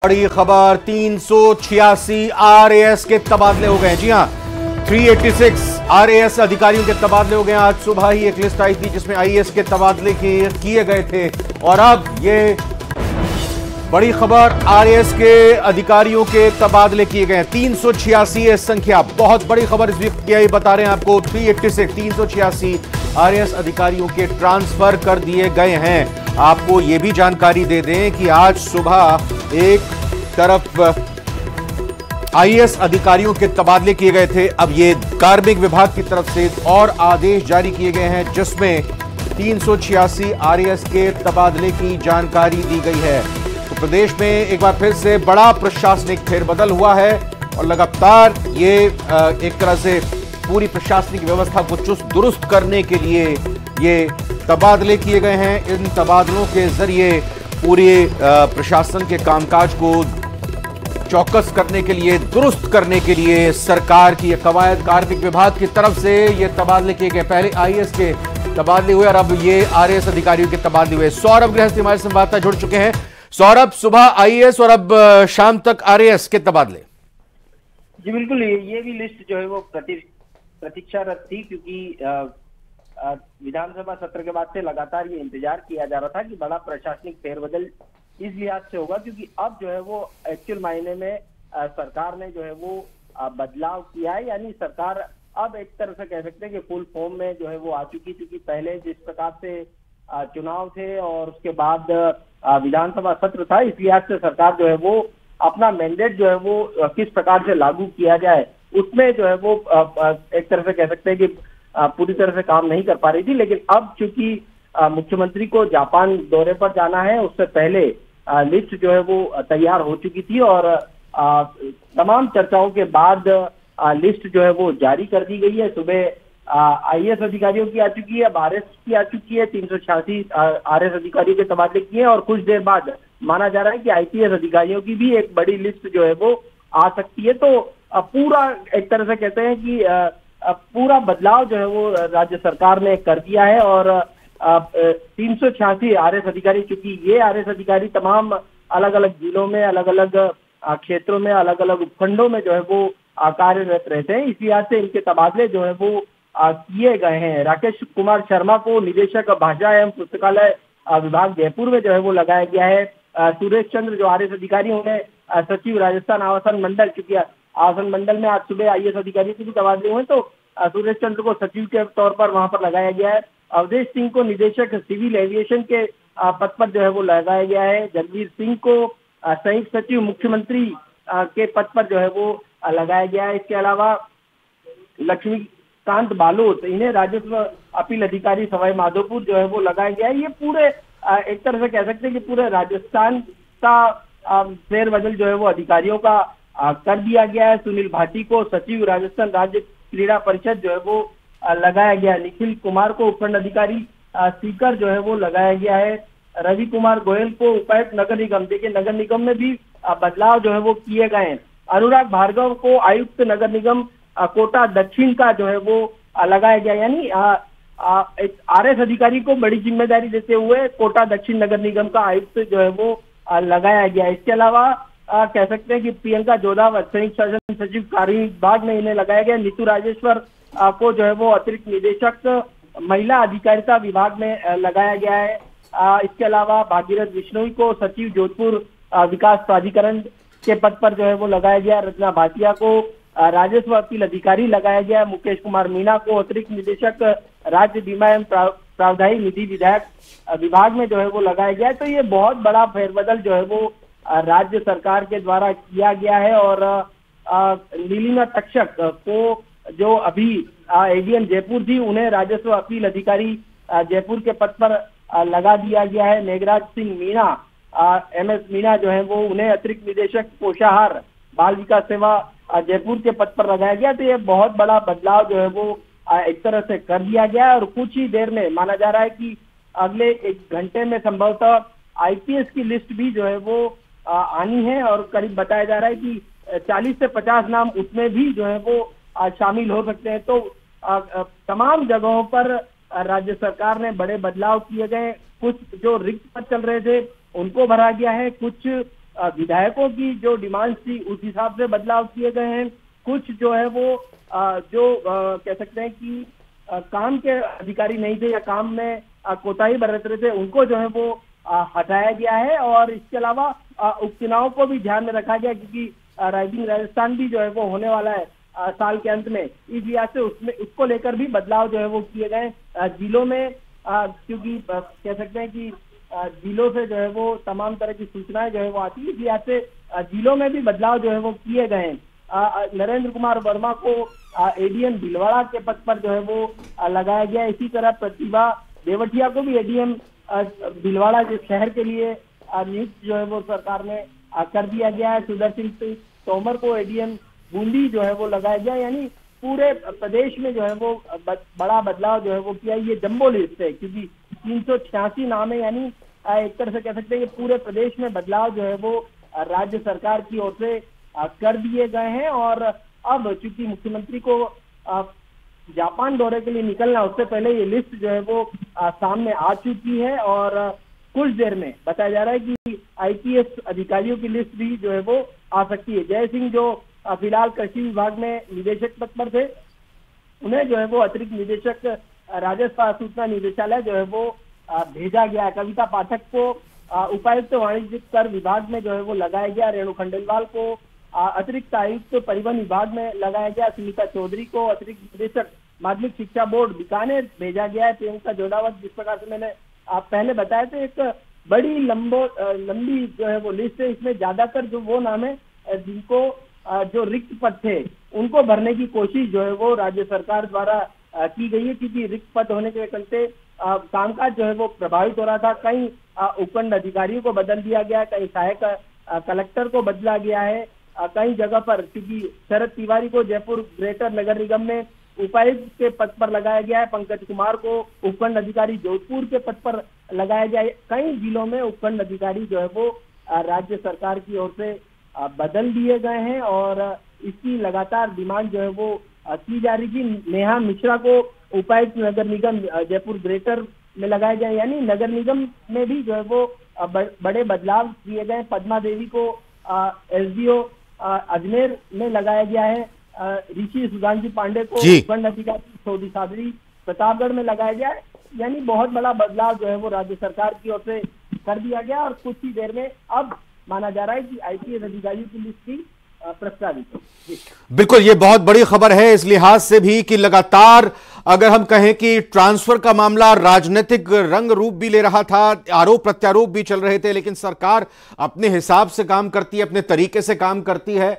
बड़ी खबर 386 आरएएस के तबादले हो गए। जी हां, 386 आरएएस अधिकारियों के तबादले हो गए। आज सुबह ही एक लिस्ट आई थी जिसमें आईएएस के तबादले किए गए थे और अब ये बड़ी खबर, आरएएस के अधिकारियों के तबादले किए गए। 386 संख्या, बहुत बड़ी खबर इस वीक बता रहे हैं आपको। 386 आरएएस अधिकारियों के ट्रांसफर कर दिए गए हैं। आपको यह भी जानकारी दे दें कि आज सुबह एक तरफ आईएएस अधिकारियों के तबादले किए गए थे, अब ये कार्मिक विभाग की तरफ से और आदेश जारी किए गए हैं जिसमें 386 आरएएस के तबादले की जानकारी दी गई है। तो प्रदेश में एक बार फिर से बड़ा प्रशासनिक फेरबदल हुआ है और लगातार ये एक तरह से पूरी प्रशासनिक व्यवस्था को चुस्त दुरुस्त करने के लिए ये तबादले किए गए हैं। इन तबादलों के जरिए पूरे प्रशासन के कामकाज को चौकस करने के लिए, दुरुस्त करने के लिए सरकार की कवायद, कार्मिक विभाग की तरफ से ये तबादले किए गए। पहले आईएएस के तबादले हुए और अब ये आरएएस अधिकारियों के तबादले हुए। सौरभ गृहस्थी हमारे संवाददाता जुड़ चुके हैं। सौरभ, सुबह आईएएस और अब शाम तक आरएएस के तबादले। जी बिल्कुल, ये भी लिस्ट जो है वो प्रतीक्षारत थी, क्योंकि विधानसभा सत्र के बाद से लगातार ये इंतजार किया जा रहा था कि बड़ा प्रशासनिक फेरबदल इस लिहाज से होगा, क्योंकि अब जो है वो एक्चुअल मायने में सरकार ने जो है वो बदलाव किया है। यानी सरकार अब एक तरह से कह सकते हैं कि फुल फॉर्म में जो है वो आ चुकी थी। पहले जिस प्रकार से चुनाव थे और उसके बाद विधानसभा सत्र था, इस लिहाज से सरकार जो है वो अपना मैंडेट जो है वो किस प्रकार से लागू किया जाए उसमें जो है वो एक तरह से कह सकते हैं कि पूरी तरह से काम नहीं कर पा रही थी। लेकिन अब चूंकि मुख्यमंत्री को जापान दौरे पर जाना है, उससे पहले लिस्ट जो है वो तैयार हो चुकी थी और तमाम चर्चाओं के बाद लिस्ट जो है वो जारी कर दी गई है। सुबह आईएएस अधिकारियों की आ चुकी है, अब आरएएस की आ चुकी है। 386 आरएएस अधिकारियों के तबादले किए और कुछ देर बाद माना जा रहा है कि आईपीएस अधिकारियों की भी एक बड़ी लिस्ट जो है वो आ सकती है। तो पूरा एक तरह से कहते हैं कि पूरा बदलाव जो है वो राज्य सरकार ने कर दिया है और 386 आरएएस अधिकारी, चूंकि ये आरएएस अधिकारी तमाम अलग अलग जिलों में, अलग अलग क्षेत्रों में, अलग अलग उपखंडों में जो है वो कार्यरत रहते हैं, इस लिहाज से इनके तबादले जो है वो किए गए हैं। राकेश कुमार शर्मा को निदेशक भाषा एवं पुस्तकालय विभाग जयपुर में जो है वो लगाया गया है। सुरेश चंद्र जो आरएएस अधिकारी, उन्हें सचिव राजस्थान आवासन मंडल, क्योंकि आवासन मंडल में आज सुबह आईएएस अधिकारियों के भी तबादले हुए, तो सुरेश चंद्र को सचिव के तौर पर वहां पर लगाया गया है। अवधेश सिंह को निदेशक सिविल एविएशन के पद पर जो है वो लगाया गया है। जगवीर सिंह को संयुक्त सचिव मुख्यमंत्री के पद पर जो है वो लगाया गया है। इसके अलावा लक्ष्मीकांत बालोत, इन्हें राजस्व अपील अधिकारी सवाई माधोपुर जो है वो लगाया गया है। ये पूरे एक तरह से कह सकते हैं कि पूरे राजस्थान का फेरबदल जो है वो अधिकारियों का कर दिया गया है। सुनील भाटी को सचिव राजस्थान राज्य क्रीड़ा परिषद जो है वो लगाया गया है। निखिल कुमार को उपखंड अधिकारी सीकर जो है वो लगाया गया है। रवि कुमार गोयल को उपायुक्त नगर निगम, देखिए नगर निगम में भी बदलाव जो है वो किए गए हैं। अनुराग भार्गव को आयुक्त नगर निगम कोटा दक्षिण का जो है वो लगाया गया। यानी आरएएस अधिकारी को बड़ी जिम्मेदारी देते हुए कोटा दक्षिण नगर निगम का आयुक्त जो है वो लगाया गया। इसके अलावा कह सकते हैं कि प्रियंका जोधावत संयुक्त शासन सचिव कार्य विभाग में इन्हें लगाया गया। नीतू राजेश्वर को जो है वो अतिरिक्त निदेशक महिला अधिकारिता विभाग में लगाया गया है। इसके अलावा भागीरथ विश्नोई को सचिव जोधपुर विकास प्राधिकरण के पद पर जो है वो लगाया गया। रचना भाटिया को राजस्व अपील अधिकारी लगाया गया। मुकेश कुमार मीणा को अतिरिक्त निदेशक राज्य बीमा एवं प्रावधायी निधि विधायक विभाग में जो है वो लगाया गया है। तो ये बहुत बड़ा फेरबदल जो है वो राज्य सरकार के द्वारा किया गया है और नीलिमा तक्षक को, जो अभी एडीएम जयपुर थी, उन्हें राजस्व अपील अधिकारी जयपुर के पद पर लगा दिया गया है। मेघराज सिंह मीणा, एमएस मीणा जो है वो, उन्हें अतिरिक्त निदेशक पोषाहार बाल विकास सेवा जयपुर के पद पर लगाया गया। तो ये बहुत बड़ा बदलाव जो है वो एक तरह से कर दिया गया है और कुछ ही देर में माना जा रहा है कि अगले 1 घंटे में संभवतः आईपीएस की लिस्ट भी जो है वो आनी है और करीब बताया जा रहा है कि 40 से 50 नाम उसमें भी जो है वो शामिल हो सकते हैं। तो तमाम जगहों पर राज्य सरकार ने बड़े बदलाव किए गए। कुछ जो रिक्त पद चल रहे थे उनको भरा गया है, कुछ विधायकों की जो डिमांड थी उस हिसाब से बदलाव किए गए हैं। कुछ जो है वो कह सकते हैं कि काम के अधिकारी नहीं थे या काम में कोताही बरत रहे थे, उनको जो है वो हटाया गया है। और इसके अलावा उपचुनाव को भी ध्यान में रखा गया, क्योंकि राजस्थान भी जो है वो होने वाला है साल के अंत में। इस लिहाज से उसको लेकर भी बदलाव जो है वो किए गए जिलों में, क्योंकि कह सकते हैं कि जिलों से जो है वो तमाम तरह की सूचनाएं जो है वो आती है। इस लिहाज से जिलों में भी बदलाव जो है वो किए गए हैं। नरेंद्र कुमार वर्मा को एडीएम भीलवाड़ा के पद पर जो है वो लगाया गया। इसी तरह प्रतिभा देवटिया को भी एडीएम भीलवाड़ा के शहर के लिए नियुक्त जो है वो सरकार ने कर दिया गया है। सुदर्शन सिंह तोमर को एडीएम बूंदी जो है वो लगाया गया। यानी पूरे प्रदेश में जो है वो बड़ा बदलाव जो है वो किया। ये जंबो लिस्ट है, क्योंकि 386 नाम है, यानी एक तरह से कह सकते हैं कि पूरे प्रदेश में बदलाव जो है वो राज्य सरकार की ओर से कर दिए गए हैं। और अब चूंकि मुख्यमंत्री को जापान दौरे के लिए निकलना, उससे पहले ये लिस्ट जो है वो सामने आ चुकी है। और कुछ देर में बताया जा रहा है कि आईपीएस अधिकारियों की लिस्ट भी जो है वो आ सकती है। जय सिंह जो फिलहाल कृषि विभाग में निदेशक पद पर थे, उन्हें जो है वो अतिरिक्त निदेशक राजस्व सूचना निदेशालय जो है वो भेजा गया है। कविता पाठक को उपायुक्त वाणिज्यिक कर विभाग में जो है वो लगाया गया। रेणु खंडेलवाल को अतिरिक्त आयुक्त परिवहन विभाग में लगाया गया। सुनीता चौधरी को अतिरिक्त निदेशक माध्यमिक शिक्षा बोर्ड बीकानेर भेजा गया है। प्रियंका जोडावत, जिस प्रकार से मैंने पहले बताया था, एक बड़ी लंबी जो है वो लिस्ट है। इसमें ज्यादातर जो वो नाम है जिनको जो रिक्त पद थे उनको भरने की कोशिश जो है वो राज्य सरकार द्वारा की गई है, क्योंकि रिक्त पद होने के चलते कामकाज जो है वो प्रभावित हो रहा था। कई उपखंड अधिकारियों को बदल दिया गया, कई सहायक कलेक्टर को बदला गया है। कई जगह पर क्योंकि शरद तिवारी को जयपुर ग्रेटर नगर निगम में उपायुक्त के पद पर लगाया गया है, पंकज कुमार को उपखंड अधिकारी जोधपुर के पद पर लगाया गया है। कई जिलों में उपखंड अधिकारी जो है वो राज्य सरकार की ओर से बदल दिए गए हैं और इसकी लगातार डिमांड जो है वो की जा रही थी। नेहा मिश्रा को उपायुक्त नगर निगम जयपुर ग्रेटर में लगाया गया, यानी नगर निगम में भी जो है वो बड़े बदलाव किए गए। पद्मा देवी को एसडीओ अजमेर में लगाया गया है। ऋषि सुधांशु पांडे को उपखंड अधिकारी सौदी सादरी प्रतापगढ़ में लगाया गया है। यानी बहुत बड़ा बदलाव जो है वो राज्य सरकार की ओर से कर दिया गया और कुछ ही देर में अब माना जा रहा है कि आईपीएस अधिकारियों की लिस्ट भी प्रस्तावित है। बिल्कुल, ये बहुत बड़ी खबर है इस लिहाज से भी कि लगातार अगर हम कहें कि ट्रांसफर का मामला राजनीतिक रंग रूप भी ले रहा था, आरोप प्रत्यारोप भी चल रहे थे, लेकिन सरकार अपने हिसाब से काम करती है, अपने तरीके से काम करती है।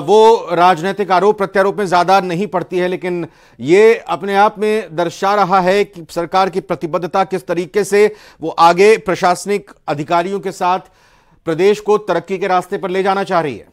वो राजनीतिक आरोप प्रत्यारोप में ज्यादा नहीं पड़ती है, लेकिन ये अपने आप में दर्शा रहा है कि सरकार की प्रतिबद्धता किस तरीके से वो आगे प्रशासनिक अधिकारियों के साथ प्रदेश को तरक्की के रास्ते पर ले जाना चाह रही है।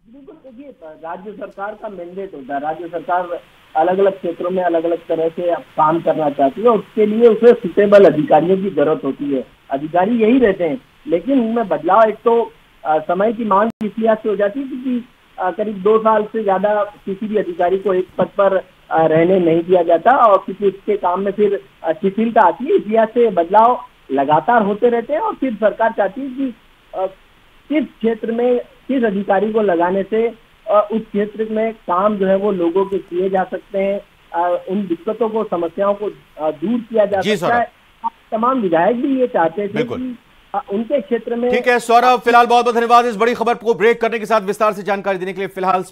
बिल्कुल, देखिए राज्य सरकार का मैंडेट होता है, राज्य सरकार अलग अलग क्षेत्रों में अलग अलग तरह से काम करना चाहती है, उसके लिए उसे सुटेबल अधिकारियों की जरूरत होती है। अधिकारी यही रहते हैं, लेकिन उनमें बदलाव एक तो समय की मांग इस लिहाज से हो जाती है क्योंकि करीब 2 साल से ज्यादा किसी भी अधिकारी को एक पद पर रहने नहीं दिया जाता और क्योंकि उसके काम में फिर शिथिलता आती है। इस लिहाज से बदलाव लगातार होते रहते हैं और फिर सरकार चाहती है कि किस क्षेत्र में किस अधिकारी को लगाने से उस क्षेत्र में काम जो है वो लोगों के किए जा सकते हैं, उन दिक्कतों को समस्याओं को दूर किया जा सकता है। तमाम विधायक भी ये चाहते थे कि उनके क्षेत्र में। ठीक है सौरभ, फिलहाल बहुत बहुत धन्यवाद इस बड़ी खबर को ब्रेक करने के साथ विस्तार से जानकारी देने के लिए। फिलहाल